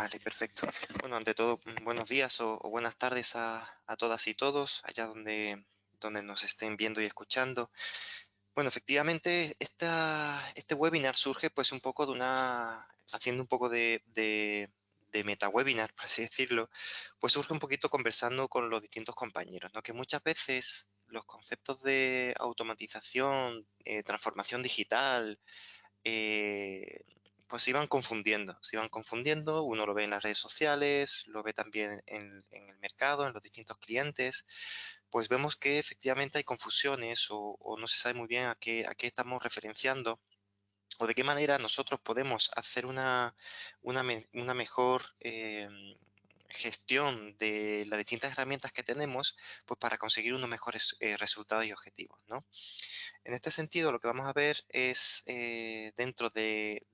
Vale, perfecto. Bueno, ante todo, buenos días o buenas tardes a todas y todos, allá donde nos estén viendo y escuchando. Bueno, efectivamente, este webinar surge pues un poco haciendo un poco de meta-webinar, por así decirlo, pues surge un poquito conversando con los distintos compañeros, ¿no? Que muchas veces los conceptos de automatización, transformación digital, eh, pues se iban confundiendo, uno lo ve en las redes sociales, lo ve también en el mercado, en los distintos clientes, pues vemos que efectivamente hay confusiones o no se sabe muy bien a qué estamos referenciando o de qué manera nosotros podemos hacer una mejor gestión de las distintas herramientas que tenemos, pues para conseguir unos mejores resultados y objetivos, ¿no? En este sentido, lo que vamos a ver es dentro de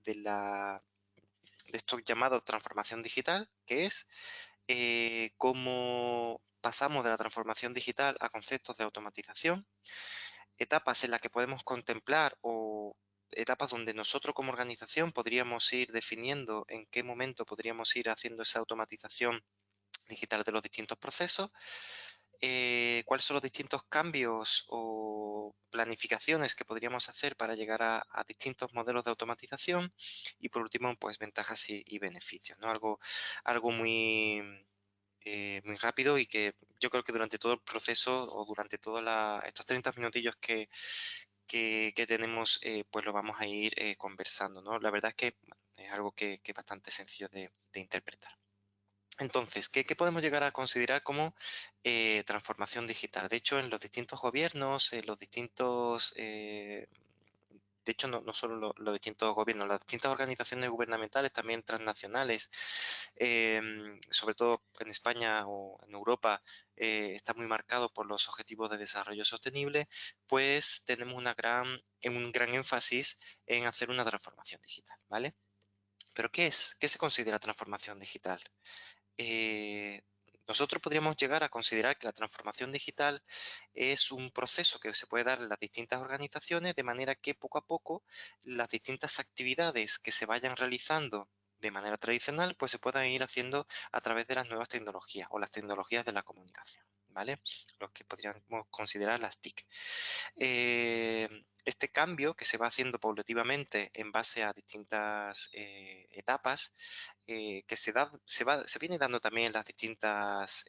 esto llamado transformación digital, que es cómo pasamos de la transformación digital a conceptos de automatización, etapas en las que podemos contemplar o etapas donde nosotros como organización podríamos ir definiendo en qué momento podríamos ir haciendo esa automatización digital de los distintos procesos, cuáles son los distintos cambios o planificaciones que podríamos hacer para llegar a distintos modelos de automatización y por último, pues ventajas y beneficios, ¿no? Algo muy rápido y que yo creo que durante todo el proceso o durante todos estos 30 minutillos que tenemos, pues lo vamos a ir conversando, ¿no? La verdad es que bueno, es algo que es bastante sencillo de interpretar. Entonces, ¿qué podemos llegar a considerar como transformación digital? De hecho, en los distintos gobiernos, en los distintos, de hecho, no solo los distintos gobiernos, las distintas organizaciones gubernamentales, también transnacionales, sobre todo en España o en Europa, está muy marcado por los objetivos de desarrollo sostenible, pues tenemos un gran énfasis en hacer una transformación digital, ¿vale? Pero ¿qué es? ¿Qué se considera transformación digital? eh, Nosotros podríamos llegar a considerar que la transformación digital es un proceso que se puede dar en las distintas organizaciones de manera que poco a poco las distintas actividades que se vayan realizando de manera tradicional pues se puedan ir haciendo a través de las nuevas tecnologías o las tecnologías de la comunicación, ¿vale? Los que podríamos considerar las TIC. Este cambio que se va haciendo paulativamente en base a distintas etapas, que se viene dando también en las distintas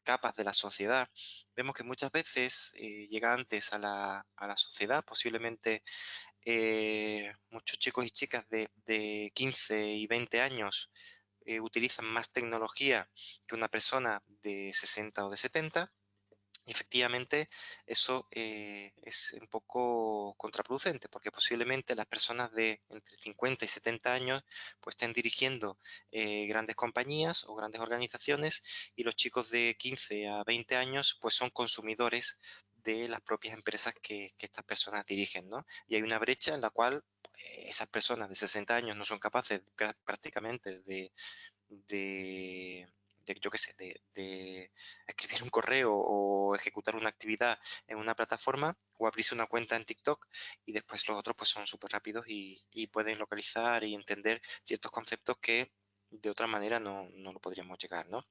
capas de la sociedad. Vemos que muchas veces llega antes a la sociedad, posiblemente muchos chicos y chicas de 15 y 20 años utilizan más tecnología que una persona de 60 o de 70. Y efectivamente, eso es un poco contraproducente, porque posiblemente las personas de entre 50 y 70 años pues estén dirigiendo grandes compañías o grandes organizaciones y los chicos de 15 a 20 años pues son consumidores de las propias empresas que estas personas dirigen, ¿no? Y hay una brecha en la cual esas personas de 60 años no son capaces prácticamente de, yo qué sé, de escribir un correo o ejecutar una actividad en una plataforma o abrirse una cuenta en TikTok y después los otros pues son súper rápidos y pueden localizar y entender ciertos conceptos que de otra manera no lo podríamos llegar, ¿no?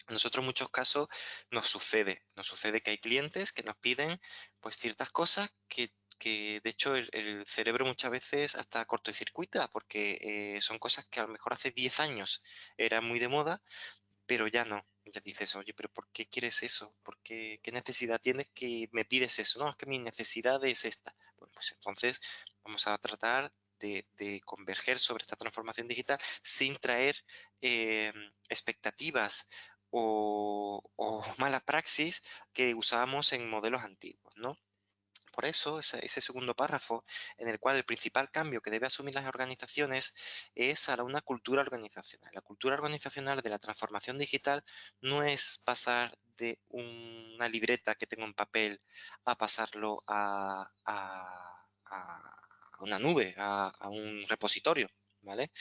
A nosotros en muchos casos nos sucede que hay clientes que nos piden pues ciertas cosas que de hecho el cerebro muchas veces hasta cortocircuita porque son cosas que a lo mejor hace 10 años era muy de moda, pero ya no. Ya dices, oye, pero ¿por qué quieres eso? ¿Qué necesidad tienes que me pides eso? No, es que mi necesidad es esta. Bueno, pues entonces vamos a tratar de converger sobre esta transformación digital sin traer eh, expectativas o mala praxis que usábamos en modelos antiguos, ¿no? Por eso, ese segundo párrafo, en el cual el principal cambio que debe asumir las organizaciones es a una cultura organizacional. La cultura organizacional de la transformación digital no es pasar de una libreta que tengo en papel a pasarlo a una nube, a un repositorio, ¿vale?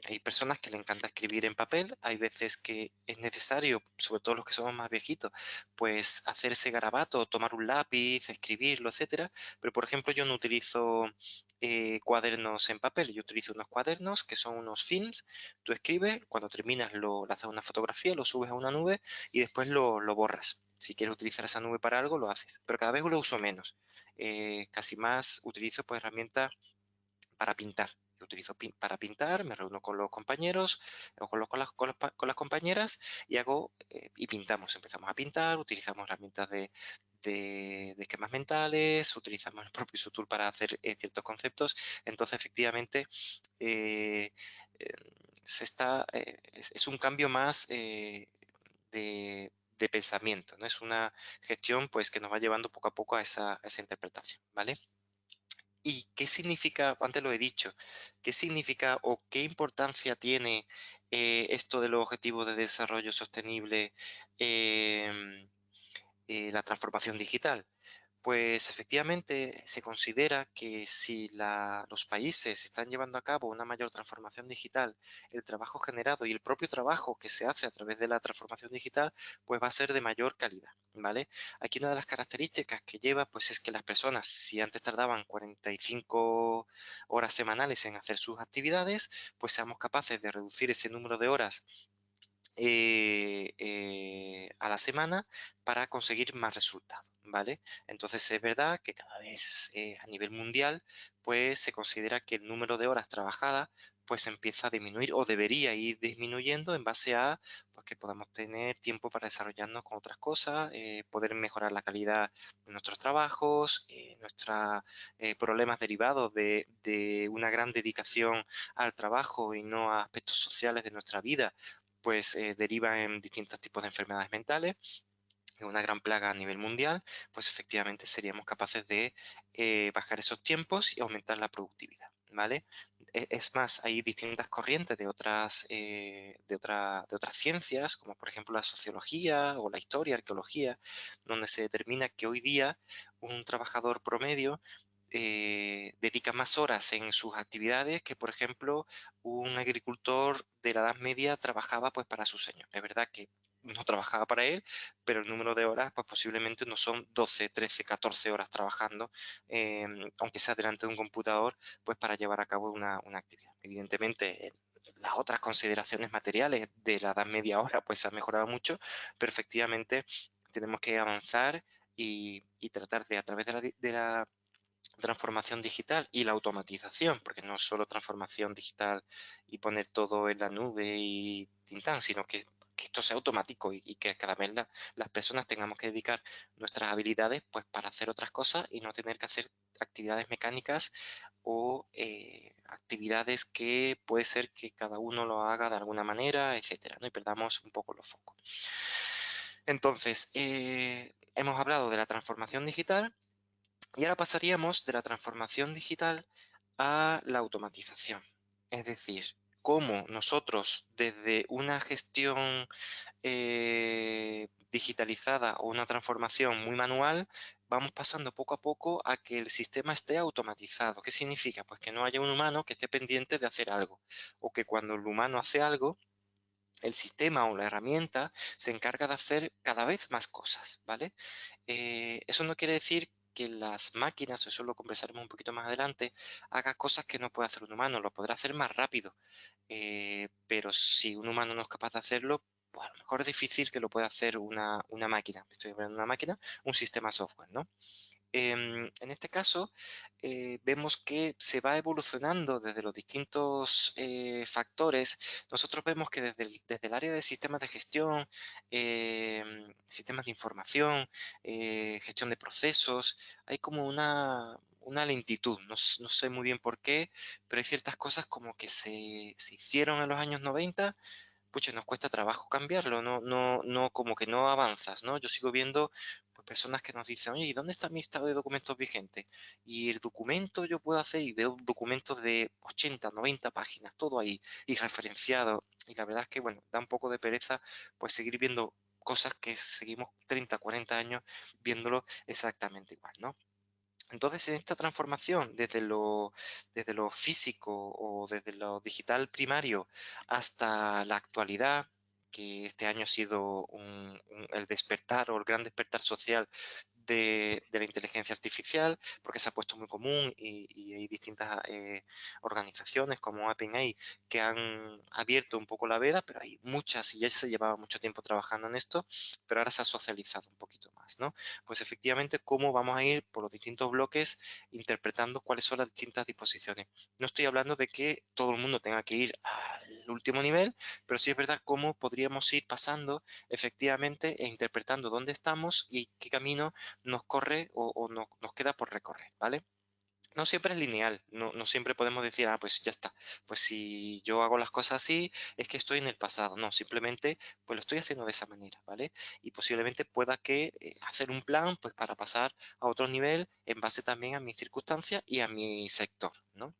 Hay personas que le encanta escribir en papel, hay veces que es necesario, sobre todo los que somos más viejitos, pues hacer ese garabato, tomar un lápiz, escribirlo, etcétera. Pero, por ejemplo, yo no utilizo cuadernos en papel, yo utilizo unos cuadernos que son unos films. Tú escribes, cuando terminas le haces una fotografía, lo subes a una nube y después lo borras. Si quieres utilizar esa nube para algo, lo haces. Pero cada vez lo uso menos. Casi más utilizo pues herramientas para pintar. Yo utilizo para pintar, me reúno con los compañeros o con las compañeras y y pintamos. Empezamos a pintar, utilizamos herramientas de esquemas mentales, utilizamos el propio Subtool para hacer ciertos conceptos. Entonces, efectivamente, eh, eh, es un cambio más de pensamiento, ¿no? Es una gestión pues, que nos va llevando poco a poco a esa interpretación, ¿vale? ¿Y qué significa, antes lo he dicho, qué significa o qué importancia tiene esto de los objetivos de desarrollo sostenible, em, la transformación digital? Pues efectivamente se considera que si los países están llevando a cabo una mayor transformación digital, el trabajo generado y el propio trabajo que se hace a través de la transformación digital, pues va a ser de mayor calidad, ¿vale? Aquí una de las características que lleva, pues es que las personas, si antes tardaban 45 horas semanales en hacer sus actividades, pues seamos capaces de reducir ese número de horas a la semana para conseguir más resultados, ¿vale? Entonces es verdad que cada vez a nivel mundial pues se considera que el número de horas trabajadas pues empieza a disminuir o debería ir disminuyendo en base a pues, que podamos tener tiempo para desarrollarnos con otras cosas, poder mejorar la calidad de nuestros trabajos, nuestros problemas derivados de una gran dedicación al trabajo y no a aspectos sociales de nuestra vida pues deriva en distintos tipos de enfermedades mentales, en una gran plaga a nivel mundial, pues efectivamente seríamos capaces de bajar esos tiempos y aumentar la productividad, ¿vale? Es más, hay distintas corrientes de otras ciencias, como por ejemplo la sociología o la historia, arqueología, donde se determina que hoy día un trabajador promedio dedica más horas en sus actividades que, por ejemplo, un agricultor de la Edad Media trabajaba pues para su señor. Es verdad que no trabajaba para él, pero el número de horas pues posiblemente no son 12, 13, 14 horas trabajando, aunque sea delante de un computador, pues para llevar a cabo una actividad. Evidentemente, las otras consideraciones materiales de la Edad Media ahora pues se han mejorado mucho, pero efectivamente tenemos que avanzar y tratar de a través de la transformación digital y la automatización, porque no es solo transformación digital y poner todo en la nube y tintán, sino que esto sea automático y que cada vez las personas tengamos que dedicar nuestras habilidades pues para hacer otras cosas y no tener que hacer actividades mecánicas o actividades que puede ser que cada uno lo haga de alguna manera, etcétera, ¿no? Y perdamos un poco los focos. Entonces, hemos hablado de la transformación digital y ahora pasaríamos de la transformación digital a la automatización. Es decir, cómo nosotros desde una gestión digitalizada o una transformación muy manual, vamos pasando poco a poco a que el sistema esté automatizado. ¿Qué significa? Pues que no haya un humano que esté pendiente de hacer algo o que cuando el humano hace algo, el sistema o la herramienta se encarga de hacer cada vez más cosas, ¿vale? Eso no quiere decir que las máquinas, eso lo conversaremos un poquito más adelante, haga cosas que no puede hacer un humano, lo podrá hacer más rápido. Pero si un humano no es capaz de hacerlo, pues a lo mejor es difícil que lo pueda hacer una máquina. Estoy hablando de una máquina, un sistema software, ¿no? En este caso, vemos que se va evolucionando desde los distintos factores. Nosotros vemos que desde el área de sistemas de gestión, sistemas de información, gestión de procesos, hay como una lentitud. No, no sé muy bien por qué, pero hay ciertas cosas como que se hicieron en los años 90, pucha, nos cuesta trabajo cambiarlo, no, como que no avanzas, ¿no? Yo sigo viendo pues, personas que nos dicen, oye, ¿y dónde está mi estado de documentos vigente? Y el documento yo puedo hacer y veo documentos de 80, 90 páginas, todo ahí, y referenciado. Y la verdad es que, bueno, da un poco de pereza pues seguir viendo cosas que seguimos 30, 40 años viéndolo exactamente igual, ¿no? Entonces, en esta transformación desde lo físico o desde lo digital primario hasta la actualidad, que este año ha sido el despertar o el gran despertar social de la inteligencia artificial, porque se ha puesto muy común y hay distintas organizaciones como OpenAI que han abierto un poco la veda, pero hay muchas y ya se llevaba mucho tiempo trabajando en esto, pero ahora se ha socializado un poquito más, ¿no? Pues efectivamente cómo vamos a ir por los distintos bloques interpretando cuáles son las distintas disposiciones. No estoy hablando de que todo el mundo tenga que ir al último nivel, pero sí es verdad cómo podríamos ir pasando efectivamente e interpretando dónde estamos y qué camino nos corre o nos queda por recorrer, ¿vale? No siempre es lineal, no siempre podemos decir, ah, pues ya está, pues si yo hago las cosas así, es que estoy en el pasado. No, simplemente pues lo estoy haciendo de esa manera, ¿vale? Y posiblemente pueda que hacer un plan pues para pasar a otro nivel en base también a mis circunstancias y a mi sector, ¿no?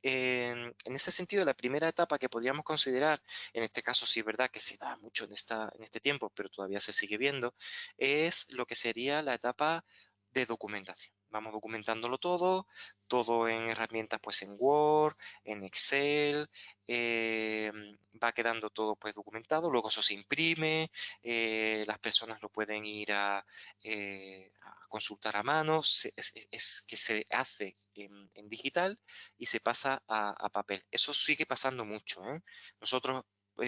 En ese sentido, la primera etapa que podríamos considerar, en este caso sí es verdad que se da mucho en este tiempo, pero todavía se sigue viendo, es lo que sería la etapa de documentación. Vamos documentándolo todo, todo en herramientas pues en Word, en Excel, va quedando todo pues documentado, luego eso se imprime, las personas lo pueden ir a consultar a mano, es que se hace en digital y se pasa a papel. Eso sigue pasando mucho, ¿eh? Nosotros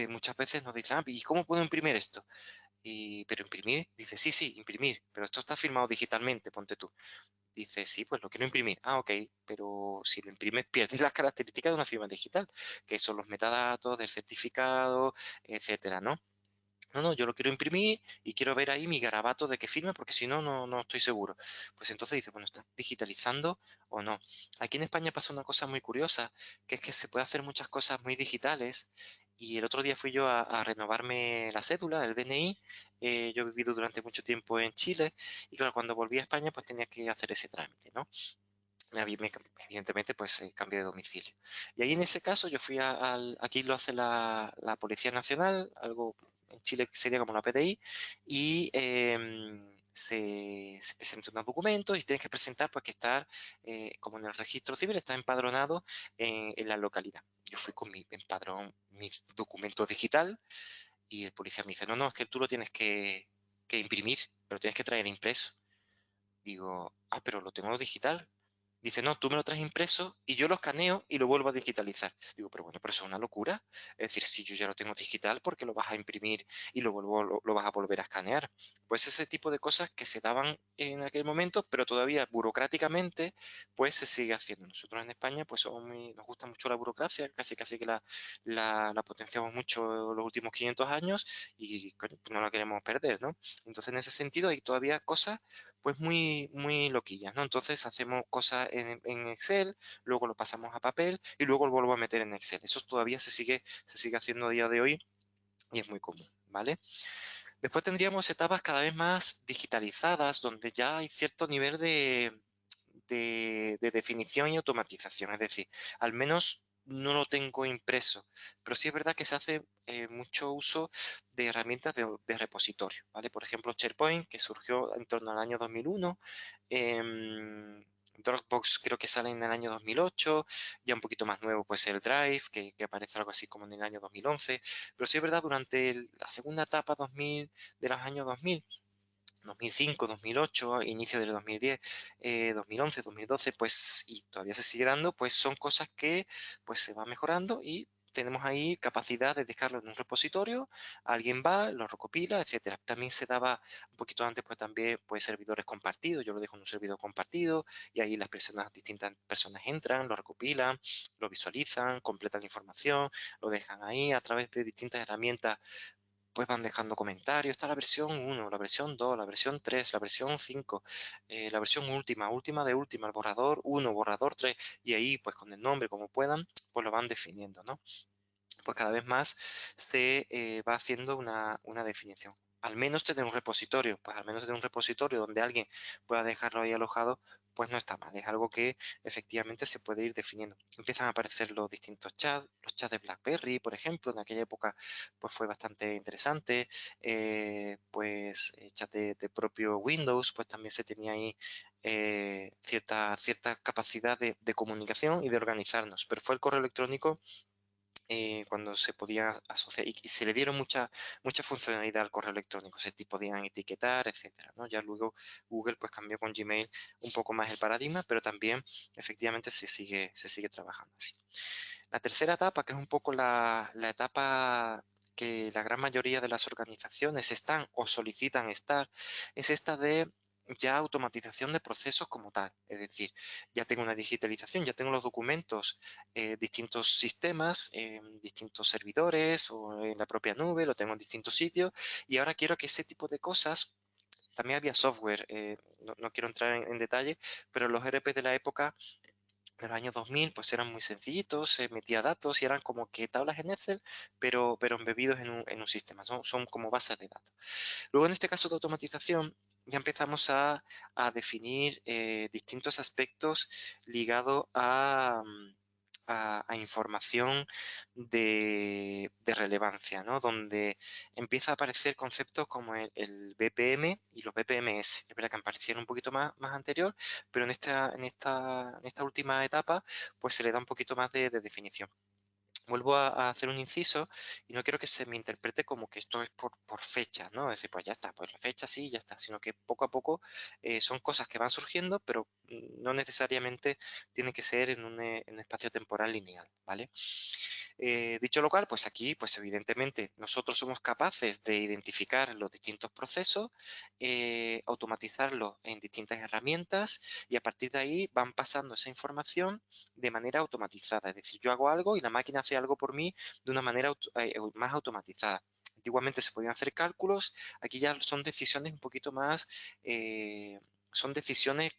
muchas veces nos dicen, ah, ¿y cómo puedo imprimir esto? Pero imprimir, dice, sí, sí, imprimir, pero esto está firmado digitalmente, ponte tú. Dice, sí, pues lo quiero imprimir. Ah, ok, pero si lo imprimes pierdes las características de una firma digital, que son los metadatos del certificado, etcétera, ¿no? No, no, yo lo quiero imprimir y quiero ver ahí mi garabato de que firme porque si no, no estoy seguro. Pues entonces dice, bueno, ¿estás digitalizando o no? Aquí en España pasa una cosa muy curiosa, que es que se puede hacer muchas cosas muy digitales y el otro día fui yo a renovarme la cédula, el DNI. Yo he vivido durante mucho tiempo en Chile y claro, cuando volví a España pues tenía que hacer ese trámite, ¿no? Evidentemente pues cambio de domicilio. Y ahí en ese caso yo fui aquí lo hace la Policía Nacional, algo en Chile que sería como la PDI, y se presentan unos documentos y tienes que presentar pues que estar como en el registro civil, está empadronado en la localidad. Yo fui con mi empadrón, mi documento digital y el policía me dice, no, no, es que tú lo tienes que imprimir, pero tienes que traer impreso. Digo, ah, pero lo tengo digital. Dice, no, tú me lo traes impreso y yo lo escaneo y lo vuelvo a digitalizar. Digo, pero bueno, pero eso es una locura. Es decir, si yo ya lo tengo digital, ¿por qué lo vas a imprimir y lo vas a volver a escanear? Pues ese tipo de cosas que se daban en aquel momento, pero todavía burocráticamente, pues se sigue haciendo. Nosotros en España, pues nos gusta mucho la burocracia, casi que la potenciamos mucho los últimos 500 años y coño, no la queremos perder, ¿no? Entonces, en ese sentido, hay todavía cosas pues muy loquillas, ¿no? Entonces hacemos cosas en Excel, luego lo pasamos a papel y luego lo vuelvo a meter en Excel. Eso todavía se sigue haciendo a día de hoy y es muy común, ¿vale? Después tendríamos etapas cada vez más digitalizadas, donde ya hay cierto nivel de definición y automatización. Es decir, al menos no lo tengo impreso, pero sí es verdad que se hace mucho uso de herramientas de repositorio, ¿vale? Por ejemplo, SharePoint, que surgió en torno al año 2001, Dropbox creo que sale en el año 2008, ya un poquito más nuevo pues el Drive, que aparece algo así como en el año 2011, pero sí es verdad, durante la segunda etapa 2000, de los años 2000, 2005, 2008, inicio del 2010, 2011, 2012, pues, y todavía se sigue dando, pues son cosas que pues se van mejorando y tenemos ahí capacidad de dejarlo en un repositorio, alguien va, lo recopila, etcétera. También se daba un poquito antes, pues también pues servidores compartidos, yo lo dejo en un servidor compartido y ahí distintas personas entran, lo recopilan, lo visualizan, completan la información, lo dejan ahí a través de distintas herramientas pues van dejando comentarios. Está la versión 1, la versión 2, la versión 3, la versión 5, la versión última, última de última, el borrador 1, borrador 3, y ahí pues con el nombre como puedan, pues lo van definiendo, ¿no? Pues cada vez más se va haciendo una definición. al menos tener un repositorio, pues al menos tener un repositorio donde alguien pueda dejarlo ahí alojado, pues no está mal, es algo que efectivamente se puede ir definiendo. Empiezan a aparecer los distintos chats, los chats de BlackBerry, por ejemplo, en aquella época pues fue bastante interesante, pues chat de propio Windows, pues también se tenía ahí cierta capacidad de comunicación y de organizarnos, pero fue el correo electrónico cuando se podía asociar y se le dieron mucha funcionalidad al correo electrónico, se podían etiquetar, etcétera, ¿no? Ya luego Google pues cambió con Gmail un poco más el paradigma, pero también efectivamente se sigue trabajando así. La tercera etapa, que es un poco la etapa que la gran mayoría de las organizaciones están o solicitan estar, es esta de ya automatización de procesos como tal. Es decir, ya tengo una digitalización, ya tengo los documentos, distintos sistemas, distintos servidores o en la propia nube, lo tengo en distintos sitios y ahora quiero que ese tipo de cosas, también había software, no quiero entrar en detalle, pero los ERP de la época en los años 2000 pues eran muy sencillitos, se metía datos y eran como que tablas en Excel, pero embebidos en un sistema, son como bases de datos. Luego en este caso de automatización ya empezamos a definir distintos aspectos ligados a información de relevancia, ¿no? Donde empieza a aparecer conceptos como el BPM y los BPMS. Es verdad que aparecieron un poquito más anterior, pero en esta última etapa pues se le da un poquito más de definición. Vuelvo a hacer un inciso y no quiero que se me interprete como que esto es por fecha, ¿no? Es decir, pues ya está, pues la fecha sí, ya está, sino que poco a poco son cosas que van surgiendo, pero no necesariamente tiene que ser en un espacio temporal lineal, ¿vale? Dicho lo cual, pues aquí, pues evidentemente nosotros somos capaces de identificar los distintos procesos, automatizarlos en distintas herramientas y a partir de ahí van pasando esa información de manera automatizada. Es decir, yo hago algo y la máquina hace algo por mí de una manera más automatizada. Antiguamente se podían hacer cálculos, aquí ya son decisiones un poquito más, son decisiones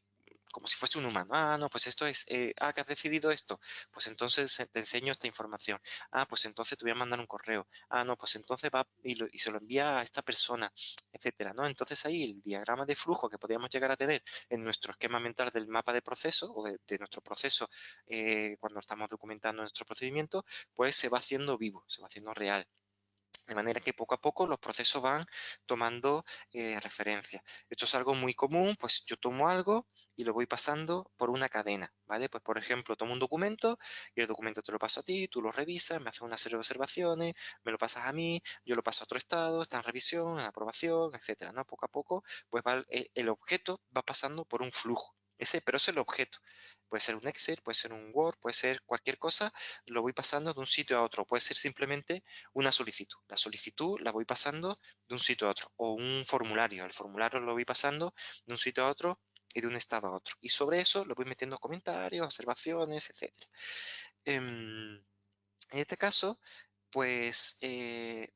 como si fuese un humano. Ah, no, pues esto es, que has decidido esto, pues entonces te enseño esta información. Ah, pues entonces te voy a mandar un correo. Ah, no, pues entonces va y se lo envía a esta persona, etcétera, ¿no? Entonces ahí el diagrama de flujo que podríamos llegar a tener en nuestro esquema mental del mapa de proceso o de nuestro proceso cuando estamos documentando nuestro procedimiento, pues se va haciendo vivo, se va haciendo real. De manera que poco a poco los procesos van tomando referencia. Esto es algo muy común, pues yo tomo algo y lo voy pasando por una cadena, ¿vale? Pues por ejemplo, tomo un documento y el documento te lo paso a ti, tú lo revisas, me haces una serie de observaciones, me lo pasas a mí, yo lo paso a otro estado, está en revisión, en aprobación, etcétera, ¿no? Poco a poco, pues va el objeto va pasando por un flujo. Pero es el objeto. Puede ser un Excel, puede ser un Word, puede ser cualquier cosa, lo voy pasando de un sitio a otro. Puede ser simplemente una solicitud. La solicitud la voy pasando de un sitio a otro. O un formulario. El formulario lo voy pasando de un sitio a otro y de un estado a otro. Y sobre eso lo voy metiendo comentarios, observaciones, etc. En este caso, pues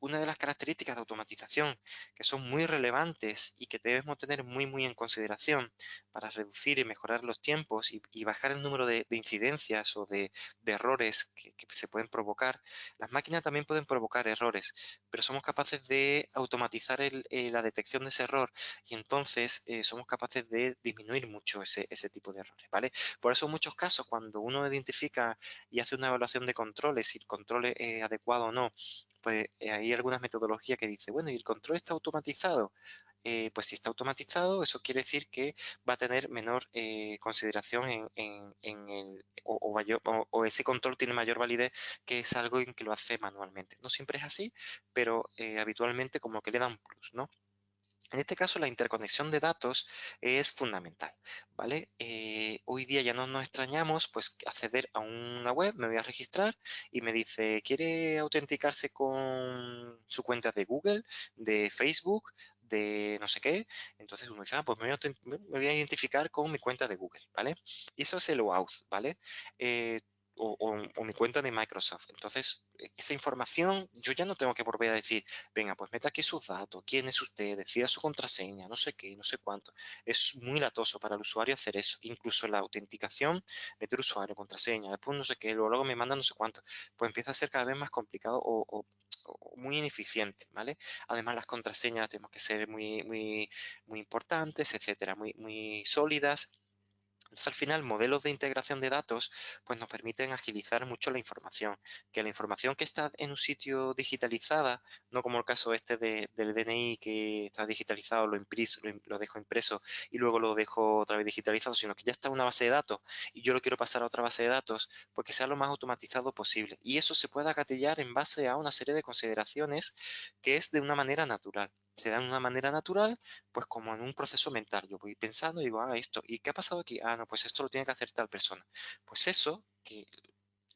una de las características de automatización que son muy relevantes y que debemos tener muy en consideración para reducir y mejorar los tiempos y bajar el número de incidencias o de errores que se pueden provocar. Las máquinas también pueden provocar errores, pero somos capaces de automatizar la detección de ese error y entonces somos capaces de disminuir mucho ese tipo de errores, ¿vale? Por eso en muchos casos cuando uno identifica y hace una evaluación de controles, si el control es adecuado o no, pues hay algunas metodologías que dice, bueno, ¿y el control está automatizado? Pues si está automatizado, eso quiere decir que va a tener menor consideración en el, o ese control tiene mayor validez que es algo en que lo hace manualmente. No siempre es así, pero habitualmente como que le da un plus, ¿no? En este caso, la interconexión de datos es fundamental, ¿vale? Hoy día ya no nos extrañamos, pues, acceder a una web, me voy a registrar y me dice, ¿quiere autenticarse con su cuenta de Google, de Facebook, de no sé qué? Entonces uno dice, pues me voy a identificar con mi cuenta de Google, ¿vale? Y eso es el OAuth, ¿vale? o mi cuenta de Microsoft. Entonces, esa información yo ya no tengo que volver a decir, venga, pues meta aquí sus datos, quién es usted, decida su contraseña, no sé qué, no sé cuánto. Es muy latoso para el usuario hacer eso. Incluso la autenticación, meter usuario, contraseña, después no sé qué, luego me manda no sé cuánto. Pues empieza a ser cada vez más complicado o muy ineficiente, ¿vale? Además, las contraseñas tenemos que ser muy importantes, etcétera, muy sólidas. Entonces, al final, modelos de integración de datos pues nos permiten agilizar mucho la información. Que la información que está en un sitio digitalizada, no como el caso este del DNI que está digitalizado, lo dejo impreso y luego lo dejo otra vez digitalizado, sino que ya está en una base de datos y yo lo quiero pasar a otra base de datos, pues que sea lo más automatizado posible. Y eso se puede gatillar en base a una serie de consideraciones que es de una manera natural. Se da de una manera natural pues como en un proceso mental. Yo voy pensando y digo, esto, ¿y qué ha pasado aquí? No, pues esto lo tiene que hacer tal persona. Pues eso, que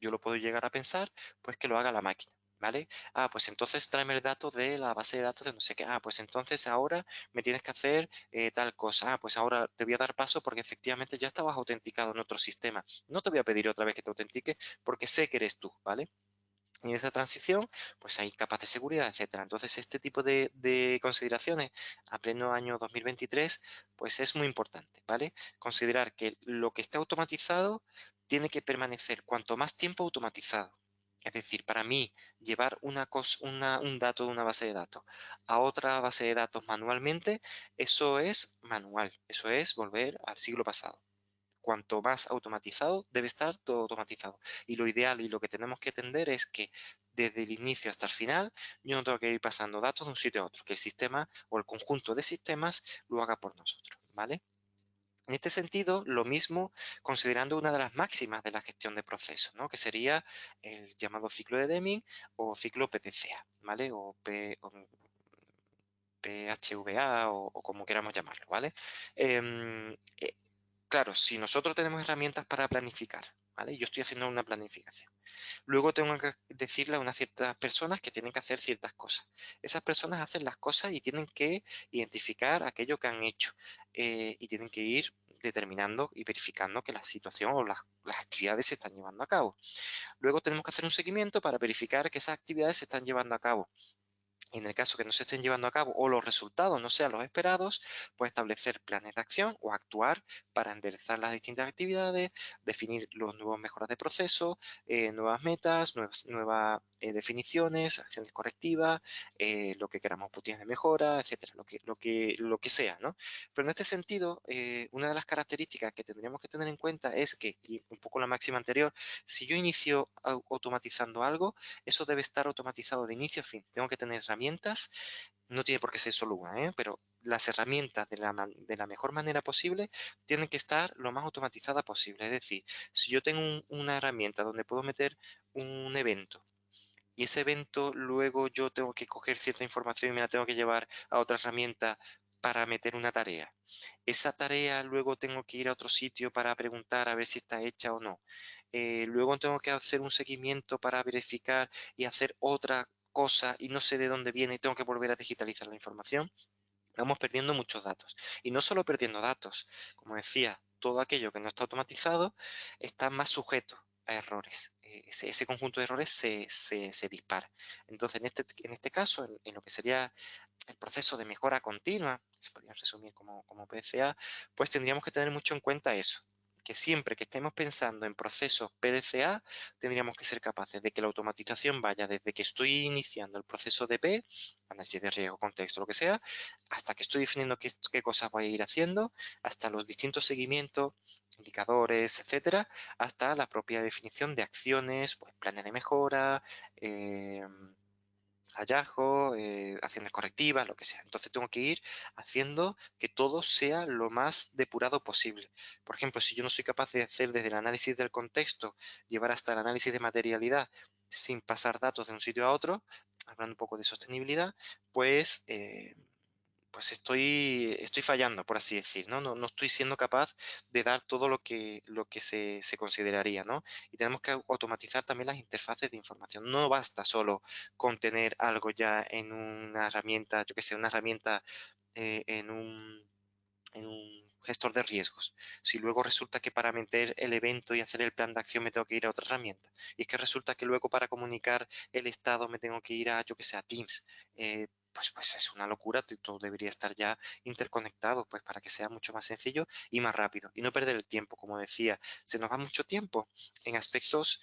yo lo puedo llegar a pensar, pues que lo haga la máquina. ¿Vale? Pues entonces tráeme el dato de la base de datos de no sé qué. Pues entonces ahora me tienes que hacer tal cosa. Pues ahora te voy a dar paso porque efectivamente ya estabas autenticado en otro sistema. No te voy a pedir otra vez que te autentique porque sé que eres tú, ¿vale? Y en esa transición, pues hay capas de seguridad, etcétera. Entonces, este tipo de consideraciones a pleno año 2023, pues es muy importante, ¿vale? Considerar que lo que está automatizado tiene que permanecer cuanto más tiempo automatizado. Es decir, para mí, llevar un dato de una base de datos a otra base de datos manualmente, eso es manual, eso es volver al siglo pasado. Cuanto más automatizado, debe estar todo automatizado. Y lo ideal y lo que tenemos que tender es que desde el inicio hasta el final, yo no tengo que ir pasando datos de un sitio a otro, que el sistema o el conjunto de sistemas lo haga por nosotros, ¿vale? En este sentido, lo mismo considerando una de las máximas de la gestión de procesos, ¿no? Que sería el llamado ciclo de Deming o ciclo PDCA, ¿vale? O PHVA o como queramos llamarlo, ¿vale? Em, eh, Claro, si nosotros tenemos herramientas para planificar, ¿vale? Yo estoy haciendo una planificación. Luego tengo que decirle a unas ciertas personas que tienen que hacer ciertas cosas. Esas personas hacen las cosas y tienen que identificar aquello que han hecho y tienen que ir determinando y verificando que la situación o las actividades se están llevando a cabo. Luego tenemos que hacer un seguimiento para verificar que esas actividades se están llevando a cabo. Y en el caso que no se estén llevando a cabo o los resultados no sean los esperados, pues establecer planes de acción o actuar para enderezar las distintas actividades, definir los nuevos mejoras de proceso, nuevas metas, nuevas definiciones, acciones correctivas, lo que queramos botellas de mejora, etcétera, lo que sea, ¿no? Pero en este sentido, una de las características que tendríamos que tener en cuenta es que, y un poco la máxima anterior, si yo inicio automatizando algo, eso debe estar automatizado de inicio a fin. Tengo que tener herramientas, no tiene por qué ser solo una, pero las herramientas de la mejor manera posible tienen que estar lo más automatizada posible. Es decir, si yo tengo una herramienta donde puedo meter un evento y ese evento luego yo tengo que coger cierta información y me la tengo que llevar a otra herramienta para meter una tarea. Esa tarea luego tengo que ir a otro sitio para preguntar a ver si está hecha o no. Luego tengo que hacer un seguimiento para verificar y hacer otra cosa y no sé de dónde viene y tengo que volver a digitalizar la información. Vamos perdiendo muchos datos. Y no solo perdiendo datos, como decía, todo aquello que no está automatizado está más sujeto a errores. Ese conjunto de errores se dispara. Entonces, en este caso, en lo que sería el proceso de mejora continua, se podría resumir como PDCA, pues tendríamos que tener mucho en cuenta eso, que siempre que estemos pensando en procesos PDCA, tendríamos que ser capaces de que la automatización vaya desde que estoy iniciando el proceso de P, análisis de riesgo, contexto, lo que sea, hasta que estoy definiendo qué cosas voy a ir haciendo, hasta los distintos seguimientos, indicadores, etcétera, hasta la propia definición de acciones, pues planes de mejora, hallazgos, acciones correctivas, lo que sea. Entonces tengo que ir haciendo que todo sea lo más depurado posible. Por ejemplo, si yo no soy capaz de hacer desde el análisis del contexto, llevar hasta el análisis de materialidad sin pasar datos de un sitio a otro, hablando un poco de sostenibilidad, pues estoy fallando, por así decir, ¿no? No estoy siendo capaz de dar todo lo que se consideraría, ¿no? Y tenemos que automatizar también las interfaces de información. No basta solo con tener algo ya en una herramienta, yo que sé, una herramienta en un gestor de riesgos, si luego resulta que para meter el evento y hacer el plan de acción me tengo que ir a otra herramienta? Y es que resulta que luego para comunicar el estado me tengo que ir a, yo que sé, a Teams. Pues es una locura, todo debería estar ya interconectado, pues para que sea mucho más sencillo y más rápido. Y no perder el tiempo, como decía, se nos va mucho tiempo en aspectos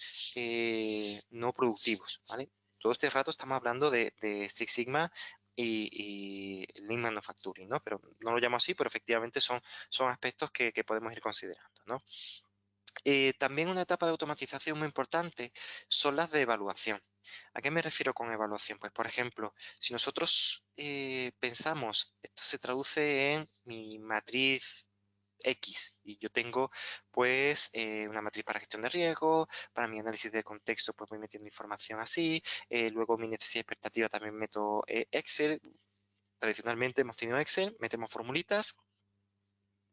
no productivos, ¿vale? Todo este rato estamos hablando de Six Sigma y Lean Manufacturing, ¿no? Pero no lo llamo así, pero efectivamente son aspectos que podemos ir considerando, ¿no? También una etapa de automatización muy importante son las de evaluación. ¿A qué me refiero con evaluación? Pues, por ejemplo, si nosotros pensamos, esto se traduce en mi matriz X y yo tengo pues una matriz para gestión de riesgo, para mi análisis de contexto pues voy metiendo información así, luego mi necesidad y expectativa también meto Excel, tradicionalmente hemos tenido Excel, metemos formulitas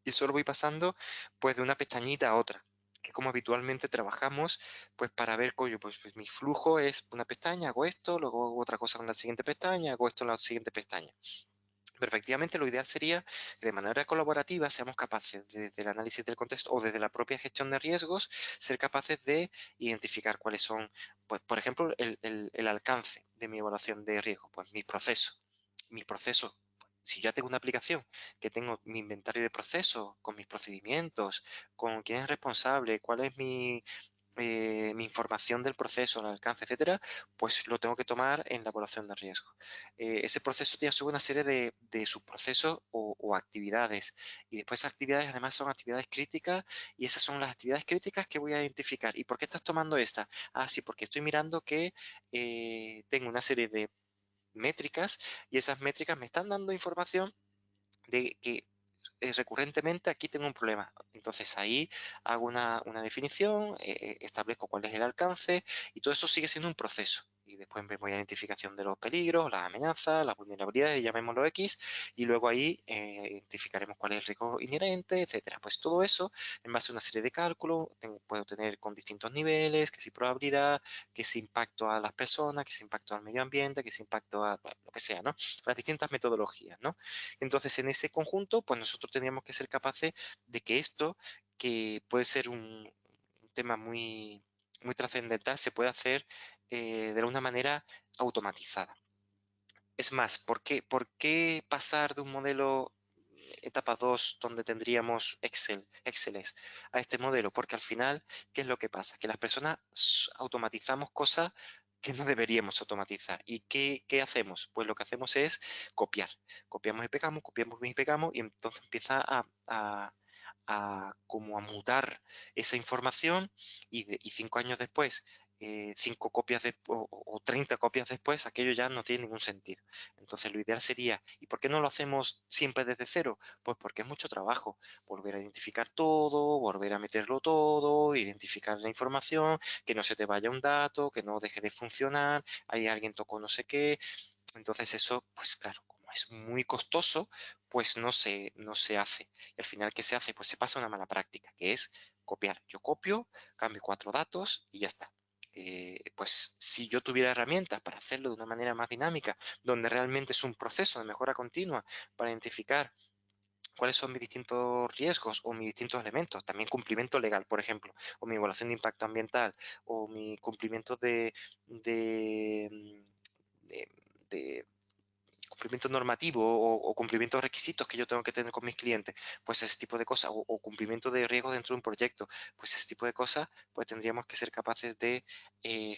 y solo voy pasando pues de una pestañita a otra, que como habitualmente trabajamos pues para ver, coño, pues mi flujo es una pestaña, hago esto, luego hago otra cosa con la siguiente pestaña, hago esto en la siguiente pestaña. Pero efectivamente lo ideal sería que de manera colaborativa seamos capaces desde el análisis del contexto o desde la propia gestión de riesgos, ser capaces de identificar cuáles son, pues, por ejemplo, el alcance de mi evaluación de riesgo, pues mis procesos. Si yo tengo una aplicación que tengo mi inventario de procesos, con mis procedimientos, con quién es responsable, cuál es mi información del proceso, el alcance, etcétera, pues lo tengo que tomar en la evaluación de riesgo. Ese proceso tiene a su vez una serie de subprocesos o actividades. Y después esas actividades además son actividades críticas y esas son las actividades críticas que voy a identificar. ¿Y por qué estás tomando esta? Ah, sí, porque estoy mirando que tengo una serie de métricas y esas métricas me están dando información de que recurrentemente aquí tengo un problema. Entonces ahí hago una definición, establezco cuál es el alcance y todo eso sigue siendo un proceso. Y después vemos la identificación de los peligros, las amenazas, las vulnerabilidades, llamémoslo X, y luego ahí identificaremos cuál es el riesgo inherente, etcétera. Pues todo eso, en base a una serie de cálculos, puedo tener con distintos niveles, que si probabilidad, que si impacto a las personas, que si impacto al medio ambiente, que si impacto a bueno, lo que sea, ¿no? Las distintas metodologías, ¿no? Entonces, en ese conjunto, pues nosotros tendríamos que ser capaces de que esto, que puede ser un tema muy trascendental, se pueda hacer de una manera automatizada. Es más, por qué pasar de un modelo etapa 2 donde tendríamos Exceles a este modelo? Porque al final, ¿qué es lo que pasa? Que las personas automatizamos cosas que no deberíamos automatizar. ¿Y qué hacemos? Pues lo que hacemos es copiar. Copiamos y pegamos y entonces empieza como a mutar esa información y 5 años después, 5 copias o 30 copias después, aquello ya no tiene ningún sentido. Entonces lo ideal sería, ¿y por qué no lo hacemos siempre desde cero? Pues porque es mucho trabajo, volver a identificar todo, volver a meterlo todo, identificar la información, que no se te vaya un dato, que no deje de funcionar, hay alguien tocó no sé qué. Entonces eso, pues claro, como es muy costoso, pues no se hace. Y al final, ¿qué se hace? Pues se pasa una mala práctica, que es copiar. Yo copio, cambio 4 datos y ya está. Pues si yo tuviera herramientas para hacerlo de una manera más dinámica, donde realmente es un proceso de mejora continua para identificar cuáles son mis distintos riesgos o mis distintos elementos, también cumplimiento legal, por ejemplo, o mi evaluación de impacto ambiental, o mi cumplimiento de, de cumplimiento normativo o cumplimiento de requisitos que yo tengo que tener con mis clientes, pues ese tipo de cosas, o cumplimiento de riesgos dentro de un proyecto, pues ese tipo de cosas, pues tendríamos que ser capaces de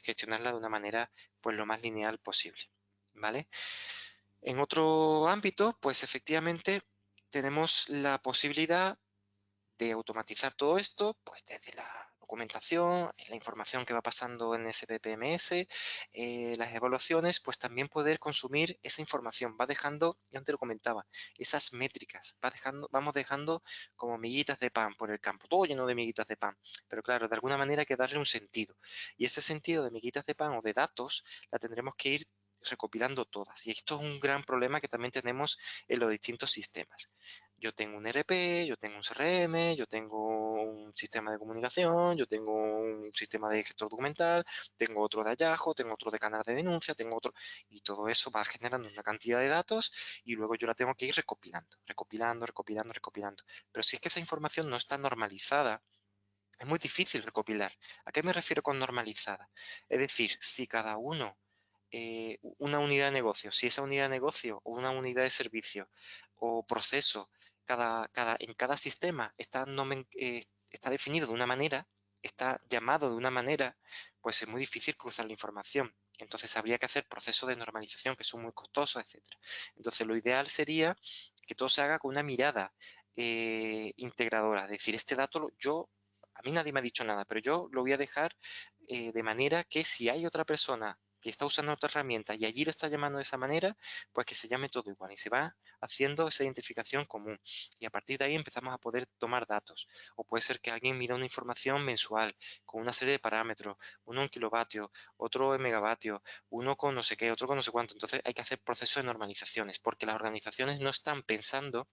gestionarla de una manera pues lo más lineal posible, ¿vale? En otro ámbito, pues efectivamente tenemos la posibilidad de automatizar todo esto, pues desde la documentación, la información que va pasando en SPPMS, las evaluaciones, pues también poder consumir esa información. Va dejando, yo antes lo comentaba, esas métricas, vamos dejando como miguitas de pan por el campo, todo lleno de miguitas de pan. Pero claro, de alguna manera hay que darle un sentido. Y ese sentido de miguitas de pan o de datos la tendremos que ir recopilando todas. Y esto es un gran problema que también tenemos en los distintos sistemas. yo tengo un ERP, yo tengo un CRM, yo tengo un sistema de comunicación, yo tengo un sistema de gestor documental, tengo otro de hallazgo, tengo otro de canal de denuncia, tengo otro, y todo eso va generando una cantidad de datos y luego yo la tengo que ir recopilando, recopilando, recopilando, recopilando. Pero si es que esa información no está normalizada, es muy difícil recopilar. ¿A qué me refiero con normalizada? Es decir, si cada uno, una unidad de negocio, si esa unidad de negocio o una unidad de servicio o proceso, en cada sistema está definido de una manera, está llamado de una manera, pues es muy difícil cruzar la información. Entonces habría que hacer procesos de normalización que son muy costosos, etcétera. Entonces lo ideal sería que todo se haga con una mirada integradora. Es decir, este dato a mí nadie me ha dicho nada, pero yo lo voy a dejar de manera que si hay otra persona que está usando otra herramienta y allí lo está llamando de esa manera, pues que se llame todo igual y se va haciendo esa identificación común. Y a partir de ahí empezamos a poder tomar datos. O puede ser que alguien mida una información mensual con una serie de parámetros, uno en kilovatios, otro en megavatios, uno con no sé qué, otro con no sé cuánto. Entonces hay que hacer procesos de normalizaciones porque las organizaciones no están pensando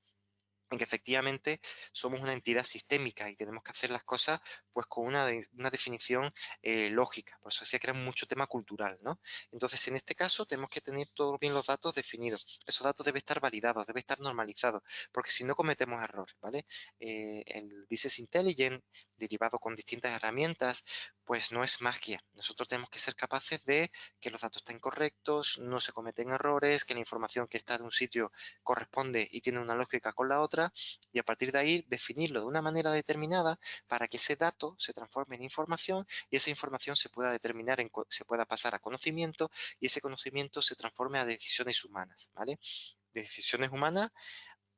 en que efectivamente somos una entidad sistémica y tenemos que hacer las cosas pues con una definición lógica. Por eso decía que era mucho tema cultural, ¿no? Entonces, en este caso, tenemos que tener todos bien los datos definidos. Esos datos deben estar validados, deben estar normalizados, porque si no cometemos errores, ¿vale? El Business Intelligence, derivado con distintas herramientas, pues no es magia. Nosotros tenemos que ser capaces de que los datos estén correctos, no se cometen errores, que la información que está de un sitio corresponde y tiene una lógica con la otra, y a partir de ahí definirlo de una manera determinada para que ese dato se transforme en información y esa información se pueda determinar, se pueda pasar a conocimiento y ese conocimiento se transforme a decisiones humanas, ¿vale? Decisiones humanas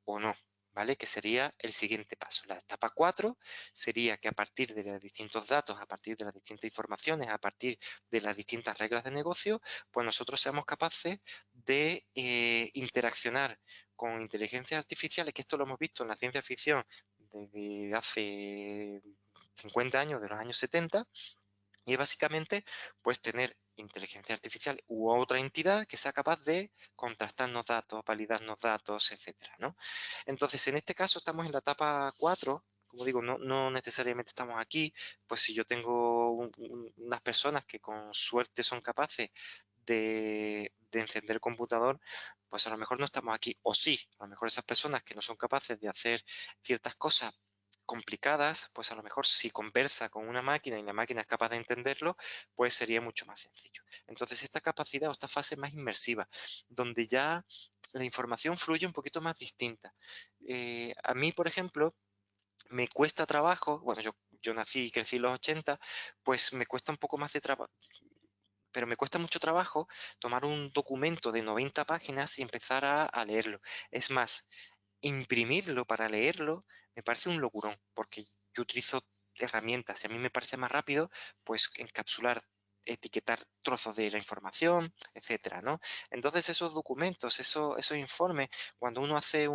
o no, ¿vale? Que sería el siguiente paso. La etapa 4 sería que a partir de los distintos datos, a partir de las distintas informaciones, a partir de las distintas reglas de negocio, pues nosotros seamos capaces de interaccionar con inteligencias artificiales, que esto lo hemos visto en la ciencia ficción desde hace 50 años, de los años 70, y es básicamente pues tener inteligencia artificial u otra entidad que sea capaz de contrastarnos datos, validarnos datos, etcétera, ¿no? Entonces, en este caso estamos en la etapa 4. Como digo, no necesariamente estamos aquí, pues si yo tengo unas personas que con suerte son capaces de encender el computador, pues a lo mejor no estamos aquí, o sí, a lo mejor esas personas que no son capaces de hacer ciertas cosas complicadas, pues a lo mejor si conversa con una máquina y la máquina es capaz de entenderlo, pues sería mucho más sencillo. Entonces, esta capacidad o esta fase más inmersiva, donde ya la información fluye un poquito más distinta. A mí, por ejemplo, me cuesta trabajo, bueno, yo nací y crecí en los 80, pues me cuesta un poco más de trabajo, pero me cuesta mucho trabajo tomar un documento de 90 páginas y empezar a leerlo. Es más, imprimirlo para leerlo me parece un locurón, porque yo utilizo herramientas y a mí me parece más rápido, pues encapsular, etiquetar trozos de la información, etcétera, ¿no? Entonces esos documentos, esos informes, cuando uno hace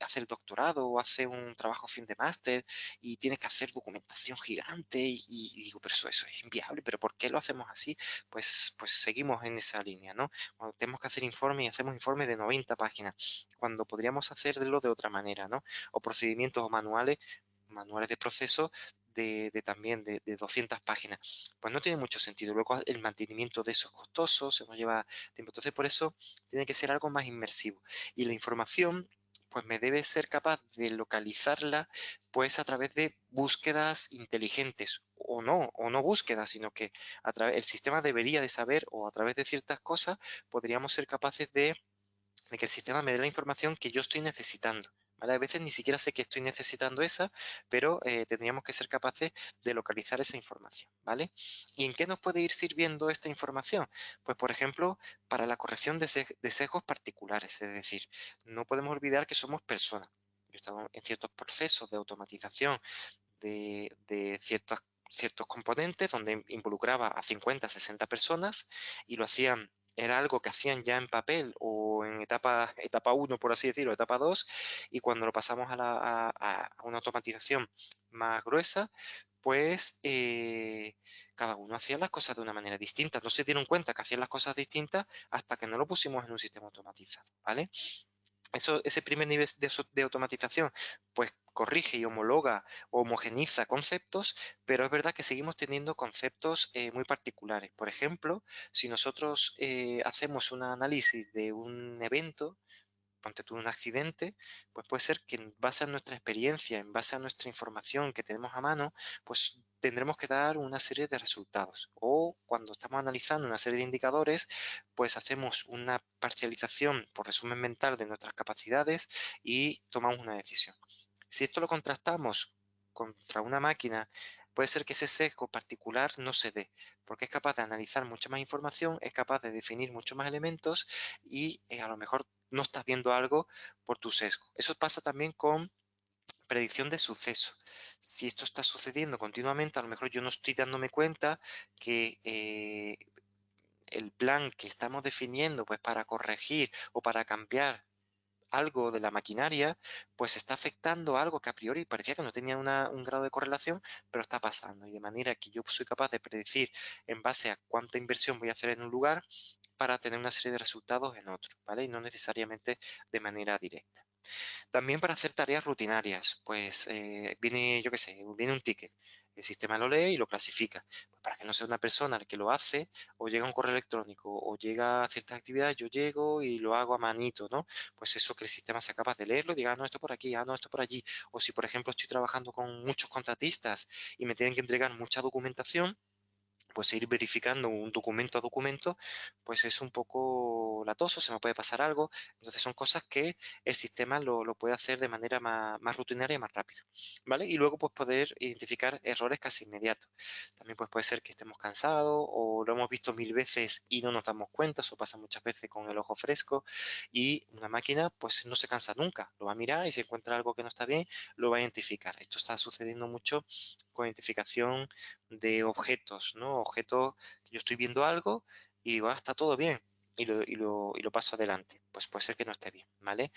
hace el doctorado o hace un trabajo fin de máster y tiene que hacer documentación gigante y digo, pero eso es inviable, pero ¿por qué lo hacemos así? Pues seguimos en esa línea, ¿no? Cuando tenemos que hacer informes y hacemos informes de 90 páginas, cuando podríamos hacerlo de otra manera, ¿no? O procedimientos o manuales de proceso también de 200 páginas. Pues no tiene mucho sentido. Luego el mantenimiento de eso es costoso, se nos lleva tiempo. Entonces por eso tiene que ser algo más inmersivo. Y la información pues me debe ser capaz de localizarla pues a través de búsquedas inteligentes o no búsquedas, sino que el sistema debería de saber o a través de ciertas cosas podríamos ser capaces de que el sistema me dé la información que yo estoy necesitando. ¿Vale? A veces ni siquiera sé que estoy necesitando esa, pero tendríamos que ser capaces de localizar esa información. ¿Vale? ¿Y en qué nos puede ir sirviendo esta información? Pues, por ejemplo, para la corrección de sesgos particulares. Es decir, no podemos olvidar que somos personas. Yo he estado en ciertos procesos de automatización de ciertos componentes donde involucraba a 50, 60 personas y lo hacían, era algo que hacían ya en papel o en etapa 1, por así decirlo, etapa 2, y cuando lo pasamos a una automatización más gruesa, pues cada uno hacía las cosas de una manera distinta. No se dieron cuenta que hacían las cosas distintas hasta que no lo pusimos en un sistema automatizado, ¿vale? ese primer nivel de automatización, pues corrige y homologa o homogeniza conceptos, pero es verdad que seguimos teniendo conceptos muy particulares. Por ejemplo, si nosotros hacemos un análisis de un evento, ponte tú un accidente, pues puede ser que en base a nuestra experiencia, en base a nuestra información que tenemos a mano, pues tendremos que dar una serie de resultados. O cuando estamos analizando una serie de indicadores, pues hacemos una parcialización por resumen mental de nuestras capacidades y tomamos una decisión. Si esto lo contrastamos contra una máquina, puede ser que ese sesgo particular no se dé, porque es capaz de analizar mucha más información, es capaz de definir muchos más elementos y a lo mejor no estás viendo algo por tu sesgo. Eso pasa también con predicción de suceso. Si esto está sucediendo continuamente, a lo mejor yo no estoy dándome cuenta que el plan que estamos definiendo pues para corregir o para cambiar algo de la maquinaria, pues está afectando algo que a priori parecía que no tenía un grado de correlación, pero está pasando. Y de manera que yo soy capaz de predecir en base a cuánta inversión voy a hacer en un lugar para tener una serie de resultados en otro, ¿vale? Y no necesariamente de manera directa. También para hacer tareas rutinarias, pues viene, yo qué sé, viene un ticket. El sistema lo lee y lo clasifica. Pues para que no sea una persona el que lo hace, o llega un correo electrónico, o llega a ciertas actividades, yo llego y lo hago a manito, ¿no? Pues eso que el sistema sea capaz de leerlo y diga, ah, no, esto por aquí, ah, no, esto por allí. O si, por ejemplo, estoy trabajando con muchos contratistas y me tienen que entregar mucha documentación, pues ir verificando un documento a documento, pues es un poco latoso, se me puede pasar algo. Entonces son cosas que el sistema lo puede hacer de manera más rutinaria y más rápida, ¿vale? Y luego pues poder identificar errores casi inmediatos. También pues puede ser que estemos cansados o lo hemos visto mil veces y no nos damos cuenta, eso pasa muchas veces con el ojo fresco y una máquina pues no se cansa nunca, lo va a mirar y si encuentra algo que no está bien, lo va a identificar. Esto está sucediendo mucho con identificación de objetos, ¿no? Objetos que yo estoy viendo algo y digo, ah, está todo bien, y lo paso adelante. Pues puede ser que no esté bien, ¿vale?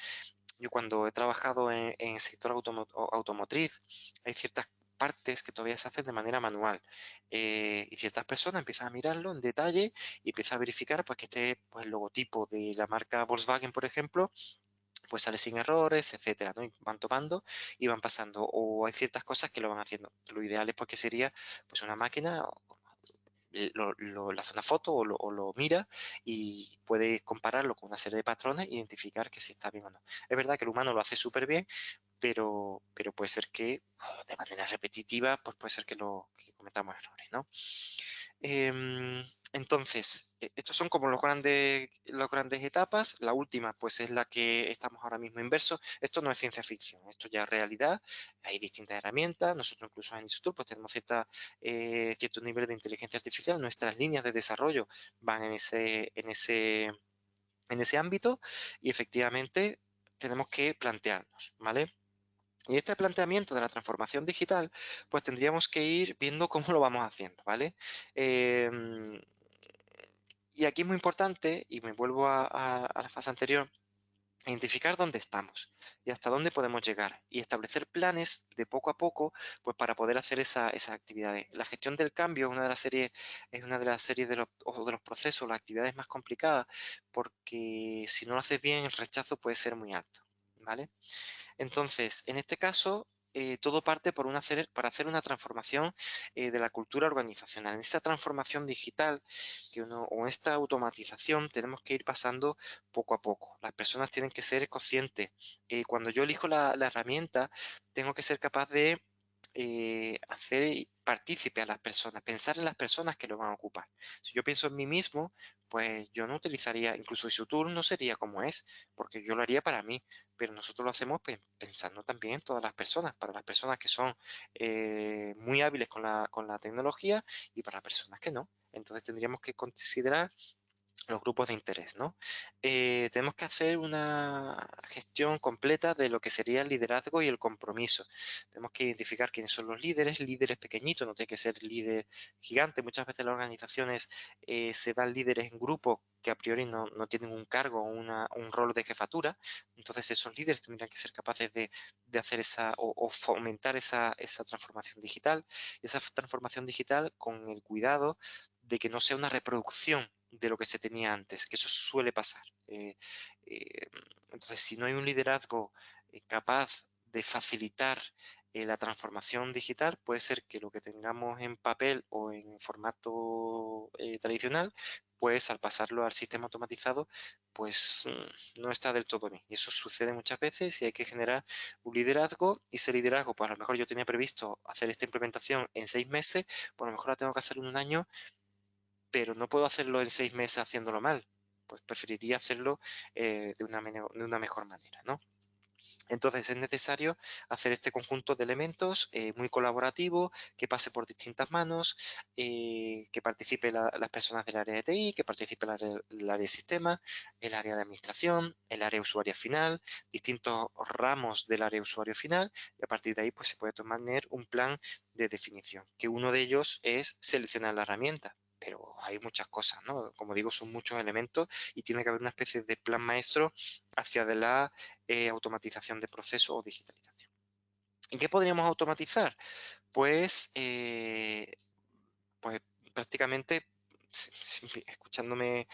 Yo cuando he trabajado en el sector automotriz, hay ciertas partes que todavía se hacen de manera manual y ciertas personas empiezan a mirarlo en detalle y empiezan a verificar pues que este pues, el logotipo de la marca Volkswagen, por ejemplo, pues sale sin errores, etcétera, ¿no? Y van tomando y van pasando. O hay ciertas cosas que lo van haciendo. Lo ideal es pues que sería pues una máquina la hace una foto o lo mira y puede compararlo con una serie de patrones e identificar que si está bien o no. Es verdad que el humano lo hace súper bien, pero puede ser que de manera repetitiva, pues puede ser que cometamos errores, ¿no? Entonces, estos son como las grandes etapas. La última, pues es la que estamos ahora mismo inverso. Esto no es ciencia ficción, esto ya es realidad. Hay distintas herramientas. Nosotros incluso en Instituto pues tenemos cierto nivel de inteligencia artificial. Nuestras líneas de desarrollo van en ese ámbito y efectivamente tenemos que plantearnos, ¿vale? Y este planteamiento de la transformación digital, pues tendríamos que ir viendo cómo lo vamos haciendo, ¿vale? Em, y aquí es muy importante, y me vuelvo a la fase anterior, identificar dónde estamos y hasta dónde podemos llegar y establecer planes de poco a poco, pues para poder hacer esas actividades. La gestión del cambio es una de las series de los procesos, las actividades más complicadas, porque si no lo haces bien, el rechazo puede ser muy alto, ¿vale? Entonces, en este caso, todo parte para hacer una transformación de la cultura organizacional. En esta transformación digital o esta automatización tenemos que ir pasando poco a poco. Las personas tienen que ser conscientes. Cuando yo elijo la herramienta, tengo que ser capaz de hacer partícipe a las personas, pensar en las personas que lo van a ocupar. Si yo pienso en mí mismo, pues yo no utilizaría, incluso Isotools no sería como es, porque yo lo haría para mí, pero nosotros lo hacemos pensando también en todas las personas, para las personas que son muy hábiles con la tecnología y para personas que no. Entonces tendríamos que considerar los grupos de interés, ¿no? Tenemos que hacer una gestión completa de lo que sería el liderazgo y el compromiso. Tenemos que identificar quiénes son los líderes pequeñitos, no tiene que ser líder gigante. Muchas veces las organizaciones se dan líderes en grupos que a priori no tienen un cargo o un rol de jefatura. Entonces esos líderes tendrían que ser capaces de hacer o fomentar esa transformación digital. Esa transformación digital con el cuidado de que no sea una reproducción de lo que se tenía antes, que eso suele pasar. Eh, entonces, si no hay un liderazgo capaz de facilitar la transformación digital, puede ser que lo que tengamos en papel o en formato tradicional, pues al pasarlo al sistema automatizado, pues no está del todo bien. Y eso sucede muchas veces y hay que generar un liderazgo, y ese liderazgo, pues a lo mejor yo tenía previsto hacer esta implementación en 6 meses, pues a lo mejor la tengo que hacer en un año, pero no puedo hacerlo en 6 meses haciéndolo mal. Pues preferiría hacerlo de una mejor manera, ¿no? Entonces es necesario hacer este conjunto de elementos muy colaborativo, que pase por distintas manos, que participe las personas del área de TI, que participe el área de sistema, el área de administración, el área usuaria final, distintos ramos del área usuario final, y a partir de ahí pues se puede tomar un plan de definición, que uno de ellos es seleccionar la herramienta. Pero hay muchas cosas, ¿no? Como digo, son muchos elementos y tiene que haber una especie de plan maestro hacia de la automatización de procesos o digitalización. ¿En qué podríamos automatizar? Pues, pues prácticamente, escuchándome,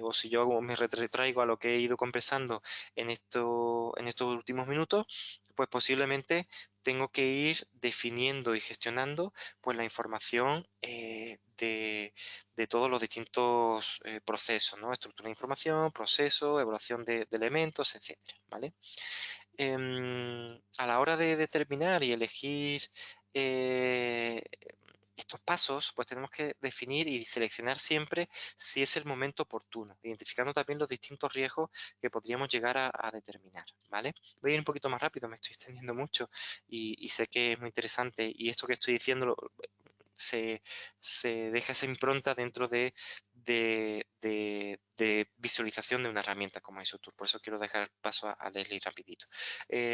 o si yo me retraigo a lo que he ido conversando en estos últimos minutos, pues posiblemente tengo que ir definiendo y gestionando pues la información de todos los distintos procesos, ¿no? Estructura de información, proceso, evaluación de elementos, etcétera, ¿vale? A la hora de determinar y elegir eh, estos pasos, pues tenemos que definir y seleccionar siempre si es el momento oportuno, identificando también los distintos riesgos que podríamos llegar a determinar, ¿vale? Voy a ir un poquito más rápido, me estoy extendiendo mucho y sé que es muy interesante, y esto que estoy diciendo se, se deja esa impronta dentro de visualización de una herramienta como ISOTOOL. Por eso quiero dejar paso a Leslie rapidito.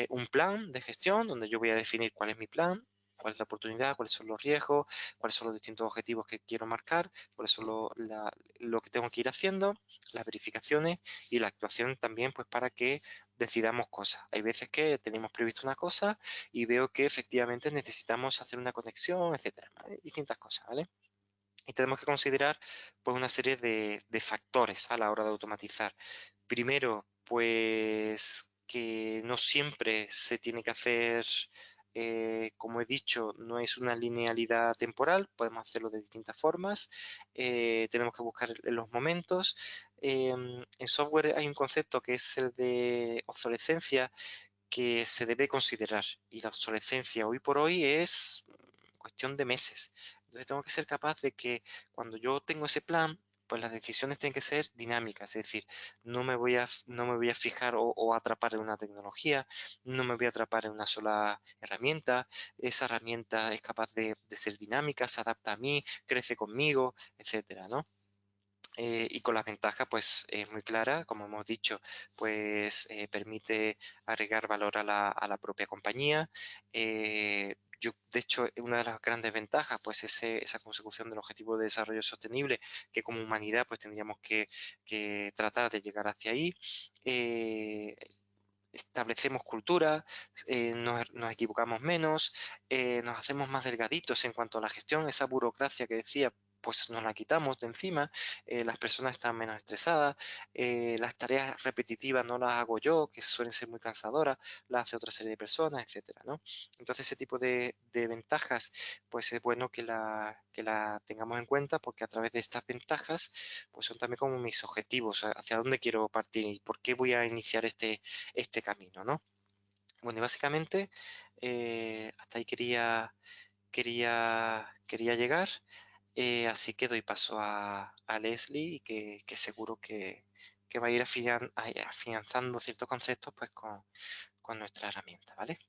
Un plan de gestión donde yo voy a definir cuál es mi plan, cuál es la oportunidad, cuáles son los riesgos, cuáles son los distintos objetivos que quiero marcar, cuáles son lo que tengo que ir haciendo, las verificaciones y la actuación también, pues para que decidamos cosas. Hay veces que tenemos previsto una cosa y veo que efectivamente necesitamos hacer una conexión, etcétera, ¿vale? Distintas cosas, ¿vale? Y tenemos que considerar pues una serie de factores a la hora de automatizar. Primero, pues que no siempre se tiene que hacer, como he dicho, no es una linealidad temporal, podemos hacerlo de distintas formas, tenemos que buscar los momentos. En software hay un concepto que es el de obsolescencia, que se debe considerar, y la obsolescencia hoy por hoy es cuestión de meses. Entonces tengo que ser capaz de que cuando yo tengo ese plan, pues las decisiones tienen que ser dinámicas, es decir, no me voy a fijar o atrapar en una tecnología, no me voy a atrapar en una sola herramienta. Esa herramienta es capaz de ser dinámica, se adapta a mí, crece conmigo, etcétera, ¿no? Y con las ventajas, pues es muy clara, como hemos dicho, pues permite agregar valor a la propia compañía. De hecho, una de las grandes ventajas, pues esa consecución del objetivo de desarrollo sostenible, que como humanidad, pues tendríamos que tratar de llegar hacia ahí. Establecemos cultura, nos equivocamos menos, nos hacemos más delgaditos en cuanto a la gestión, esa burocracia que decía, pues nos la quitamos de encima, las personas están menos estresadas, las tareas repetitivas no las hago yo, que suelen ser muy cansadoras, las hace otra serie de personas, etcétera, ¿no? Entonces ese tipo de ventajas, pues es bueno que la tengamos en cuenta, porque a través de estas ventajas, pues son también como mis objetivos, hacia dónde quiero partir y por qué voy a iniciar este camino, ¿no? Bueno, y básicamente hasta ahí quería llegar, así que doy paso a Leslie, y que seguro que va a ir afianzando ciertos conceptos pues con nuestra herramienta, ¿vale?